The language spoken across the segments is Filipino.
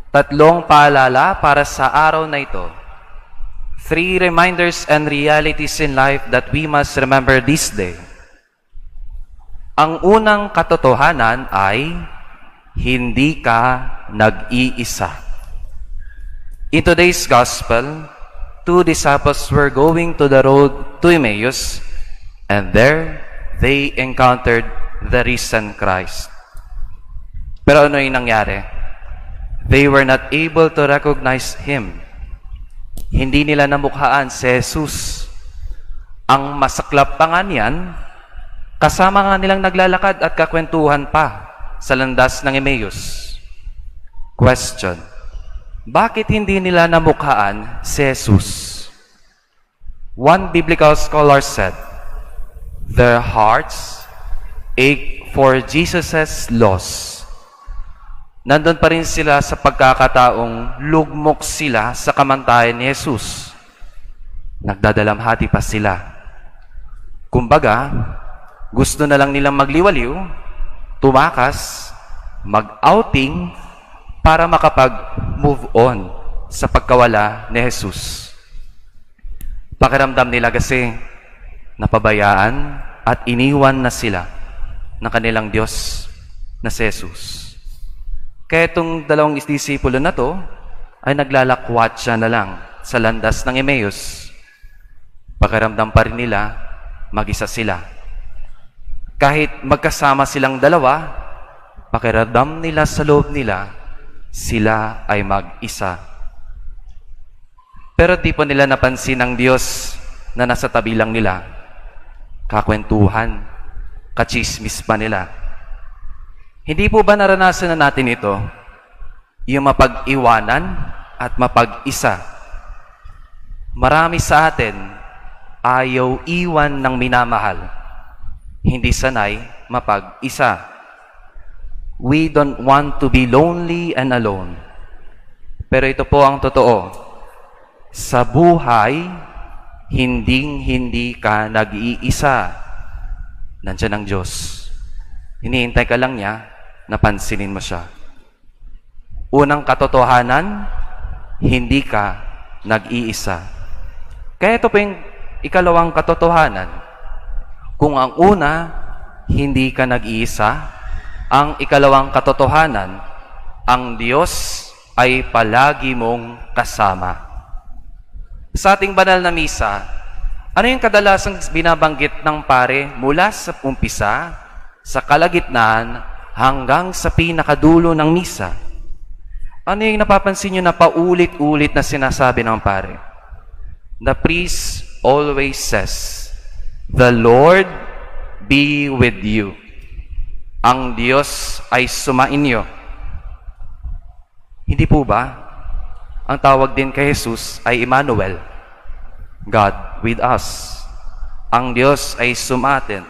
Tatlong paalala para sa araw na ito. 3 reminders and realities in life that we must remember this day. Ang unang katotohanan ay hindi ka nag-iisa. In today's gospel, 2 disciples were going to the road to Emmaus, and there they encountered the risen Christ. Pero ano yung nangyari? They were not able to recognize Him. Hindi nila namukhaan si Jesus. Ang masaklap pa nga niyan, kasama nga nilang naglalakad at kakwentuhan pa sa landas ng Emmaus. Question: bakit hindi nila namukhaan si Jesus? One biblical scholar said, their hearts ache for Jesus' loss. Nandun pa rin sila sa pagkakataong lugmok sila sa kamantayan ni Jesus. Nagdadalamhati pa sila. Kumbaga, gusto na lang nilang magliwaliw, tumakas, mag-outing, para makapag-move on sa pagkawala ni Jesus. Pakiramdam nila kasi napabayaan at iniwan na sila ng kanilang Diyos na si Jesus. Kaya itong dalawang disipulo na to ay naglalakwat siya na lang sa landas ng Emmaus. Pakiramdam pa rin nila, mag-isa sila. Kahit magkasama silang dalawa, pakiramdam nila sa loob nila, sila ay mag-isa. Pero di po nila napansin ng Diyos na nasa tabi lang nila. Kakwentuhan, kachismis pa nila. Hindi po ba naranasan na natin ito? Yung mapag-iwanan at mapag-isa. Marami sa atin ayaw iwan ng minamahal. Hindi sanay mapag-isa. We don't want to be lonely and alone. Pero ito po ang totoo. Sa buhay, hindi ka nag-iisa. Nandiyan ang Diyos. Hinihintay ka lang niya, napansinin mo siya. Unang katotohanan, hindi ka nag-iisa. Kaya ito po yung ikalawang katotohanan. Kung ang una, hindi ka nag-iisa, ang ikalawang katotohanan, ang Diyos ay palagi mong kasama. Sa ating banal na misa, ano yung kadalasang binabanggit ng pare mula sa umpisa, sa kalagitnaan, hanggang sa pinakadulo ng misa? Ano yung napapansin nyo na paulit-ulit na sinasabi ng pare? The priest always says, "The Lord be with you." Ang Diyos ay sumainyo. Hindi po ba? Ang tawag din kay Jesus ay Emmanuel, God with us. Ang Diyos ay sumatin.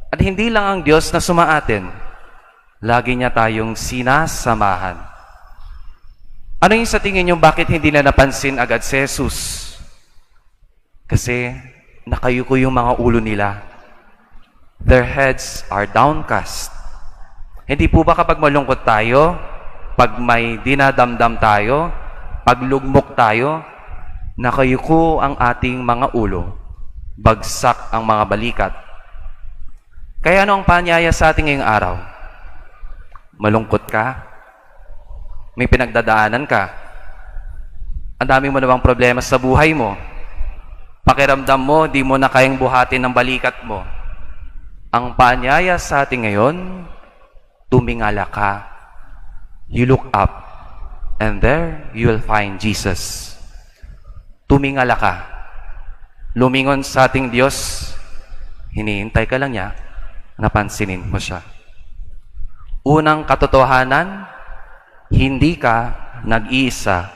At hindi lang ang Diyos na sumaatin, lagi niya tayong sinasamahan. Ano yung sa tingin niyo bakit hindi na napansin agad si Jesus? Kasi nakayuko yung mga ulo nila. Their heads are downcast. Hindi po ba kapag malungkot tayo, pag may dinadamdam tayo, pag lugmok tayo, nakayuko ang ating mga ulo, bagsak ang mga balikat. Kaya ano ang panyaya sa ating ngayong araw? Malungkot ka? May pinagdadaanan ka? Ang dami mo namang problema sa buhay mo. Pakiramdam mo, di mo na kayang buhatin ng balikat mo. Ang panyaya sa ating ngayon, tumingala ka. You look up, and there you will find Jesus. Tumingala ka. Lumingon sa ating Diyos, hinihintay ka lang niya, napansinin mo siya. Unang katotohanan, hindi ka nag-iisa.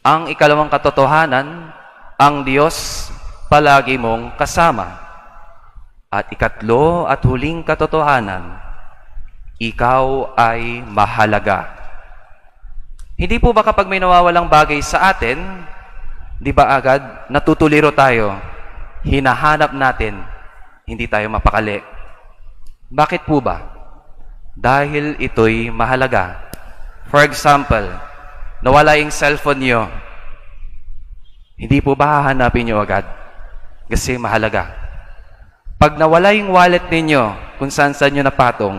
Ang ikalawang katotohanan, ang Diyos palagi mong kasama. At ikatlo at huling katotohanan, ikaw ay mahalaga. Hindi po ba kapag may nawawalang bagay sa atin, di ba agad natutuliro tayo, hinahanap natin, hindi tayo mapakali? Bakit po ba? Dahil ito'y mahalaga. For example, nawala yung cellphone nyo. Hindi po ba hahanapin nyo agad? Kasi mahalaga. Pag nawala yung wallet ninyo, kung saan nyo napatong,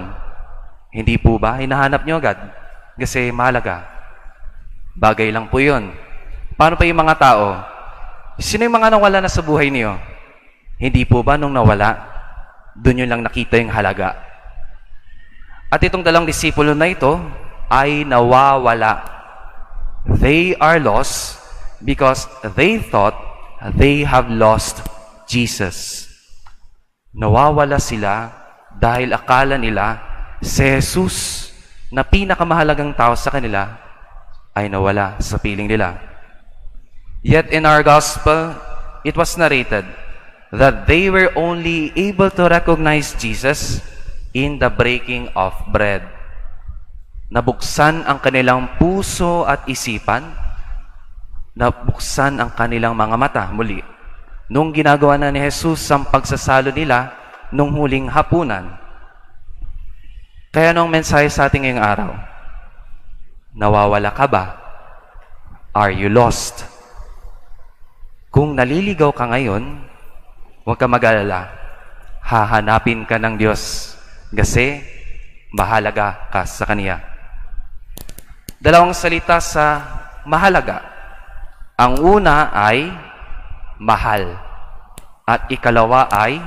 hindi po ba hinahanap nyo agad? Kasi mahalaga. Bagay lang po yun. Paano pa yung mga tao? Sino yung mga nawala na sa buhay niyo? Hindi po ba nung nawala, doon yun lang nakita yung halaga? At itong dalawang disipulo na ito ay nawawala. They are lost because they thought they have lost Jesus. Nawawala sila dahil akala nila si Jesus na pinakamahalagang tao sa kanila ay nawala sa piling nila. Yet in our gospel, it was narrated that they were only able to recognize Jesus in the breaking of bread. Nabuksan ang kanilang puso at isipan, nabuksan ang kanilang mga mata muli nung ginagawa na ni Jesus ang pagsasalo nila nung huling hapunan. Kaya nung mensahe sa ating ngayong araw, nawawala ka ba? Are you lost? Kung naliligaw ka ngayon, huwag ka mag-alala. Hahanapin ka ng Diyos kasi mahalaga ka sa Kanya. Dalawang salita sa mahalaga. Ang una ay mahal. At ikalawa ay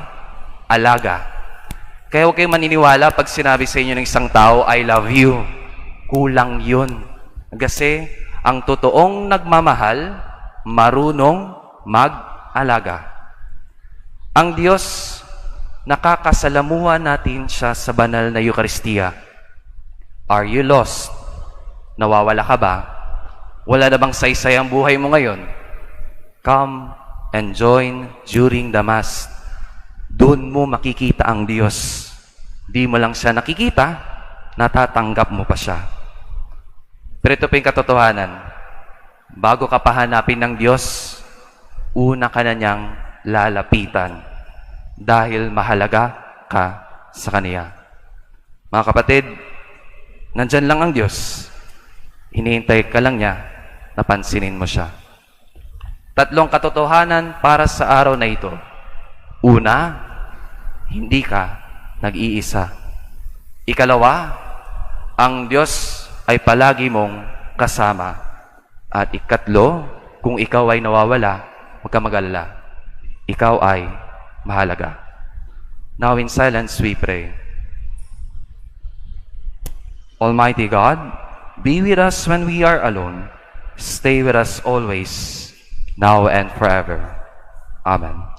alaga. Kaya huwag kayong maniniwala pag sinabi sa inyo ng isang tao, I love you. Kulang yun. Kasi ang totoong nagmamahal, marunong mag-alaga. Ang Diyos, nakakasalamuha natin siya sa banal na Eucharistia. Are you lost? Nawawala ka ba? Wala na bang saysay ang buhay mo ngayon? Come and join during the Mass. Doon mo makikita ang Diyos. Di mo lang siya nakikita, natatanggap mo pa siya. Pero ito pa yung katotohanan. Bago ka pahanapin ng Diyos, una ka na niyang lalapitan dahil mahalaga ka sa Kanya. Mga kapatid, nandyan lang ang Diyos. Hinihintay ka lang niya, napansinin mo siya. Tatlong katotohanan para sa araw na ito. Una, hindi ka nag-iisa. Ikalawa, ang Diyos ay palagi mong kasama. At ikatlo, kung ikaw ay nawawala, huwag ka mag-alala. Ikaw ay mahalaga. Now in silence we pray. Almighty God, be with us when we are alone. Stay with us always, now and forever. Amen.